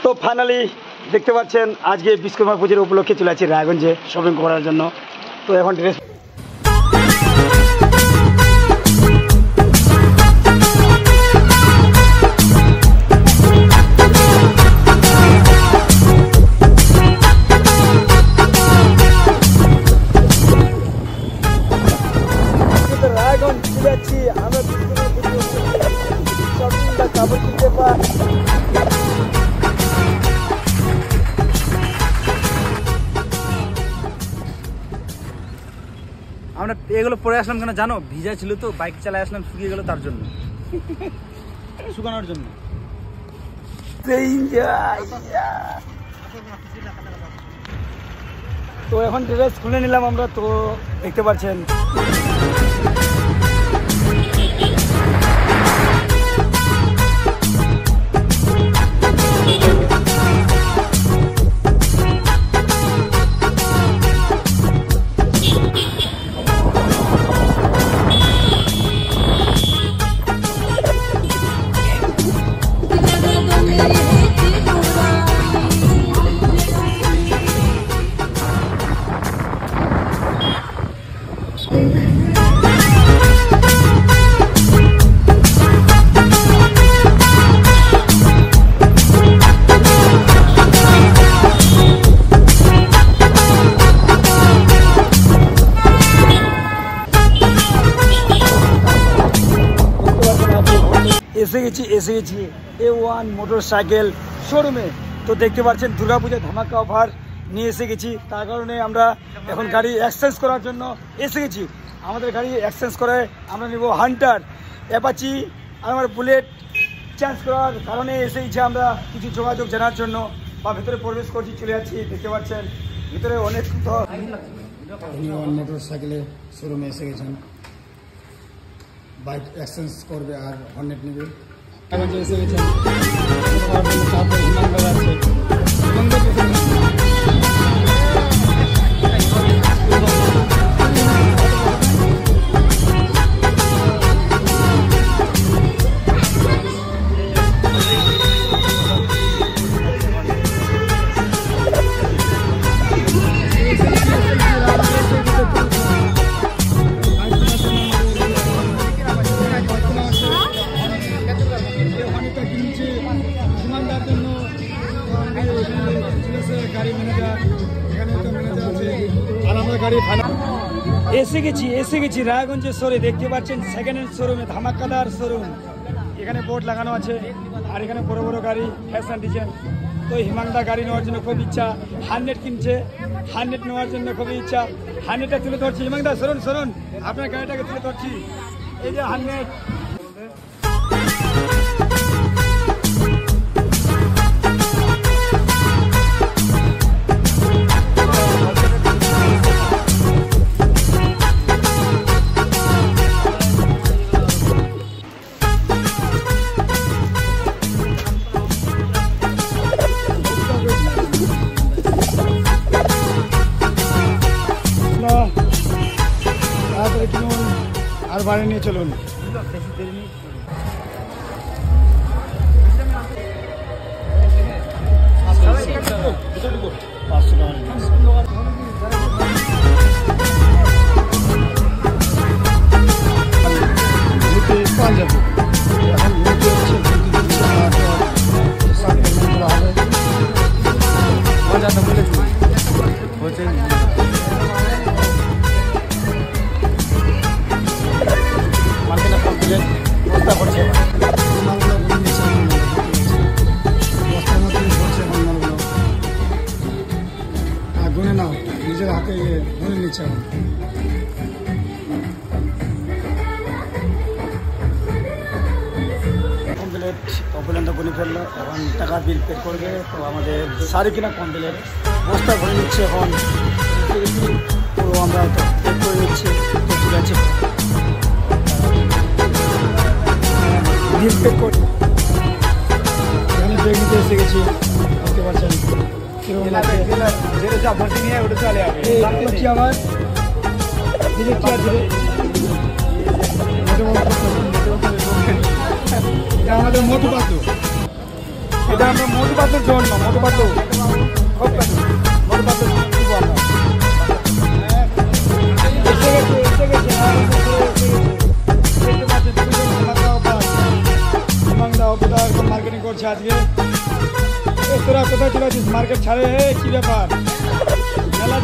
তো ফাইনালি দেখতে পাচ্ছেন আজকে বিশ্বকর্মা পুজোর উপলক্ষে চলে আছি রায়গঞ্জে শপিং করার জন্য। তো এখন ড্রেস রায়গঞ্জ চলে যাচ্ছি আমরা শপিংটা কাপড় কিনতে পাই। আমরা এগুলো পরে আসলাম কেন জানো? ভিজা ছিল তো, বাইক চালায় আসলাম, শুকিয়ে গেল তার জন্য, শুকানোর জন্য। তো এখন ড্রেস খুলে নিলাম আমরা। তো দেখতে পাচ্ছেন এসে গেছি A1 মোটরসাইকেল শোরুমে। তো দেখতে পাচ্ছেন দুর্গাপূজার ধামাকা অফার নিয়ে এসে গেছি। তার কারণে আমরা এখন গাড়ি এক্সচেঞ্জ করার জন্য এসে গেছি। আমাদের গাড়ি এক্সচেঞ্জ করে আমরা নিব হান্টার, অ্যাপাচি আর আমার বুলেট চেঞ্জ করার কারণে এসে গেছি আমরা কিছু যোগাযোগ জানার জন্য। বা ভেতরে প্রবেশ করছি, চলে যাচ্ছি। দেখতে পাচ্ছেন ভিতরে অনেক A1 মোটরসাইকেলের শোরুমে এসে গেছেন। বাইক এক্সচেঞ্জ করবে আর হর্নেট নেবে। এসে গেছেন এসে গেছি রায়গঞ্জের শোরে। দেখতে পাচ্ছেন সেকেন্ড হ্যান্ড শোরুমে, ধামাকাদার শোরুম। এখানে বোর্ড লাগানো আছে আর এখানে বড় বড় গাড়ি, ফ্যাশন ডিজাইন। তো হিমাংদা গাড়ি নেওয়ার জন্য খুব ইচ্ছা, হান্ড্রেড কিনছে, হান্ড্রেড নেওয়ার জন্য খুবই ইচ্ছা। হান্ড্রেডটা তুলে ধরছি হিমাংদা, সরুন আপনার গাড়িটাকে তুলে ধরছি। এই যে হান্ড্রেড। আর বাড়ি নিয়ে চলুন। নিজের হাতে গুনে নিচ্ছে। কমপ্লিট অপলেন্ট গুনে ফেললো, এখন টাকা বিল পে করবে। তো আমাদের শাড়ি কিনা কমপ্লিট, বস্তা ভরে নিচ্ছে। এখন তো আমরা পে করে নিচ্ছি। তো ঠিক আছে, বিল পে করে এখানে ব্যাগ নিতে এসে গেছি। দেখতে পাচ্ছেন যেটা যা ভর্তি নিয়ে ওটা চলে যাবে। আমার আমাদের মোটু পাতু এটা আমরা মধুপাতের জন্য মধুপাত খুব মধুপাত দিব আমরা এসে গেছে মার্কেটিং করছে আজকে তোরা কোথায় চলে আছিস মার্কেট ছাড়ে কি ব্যাপার মেলা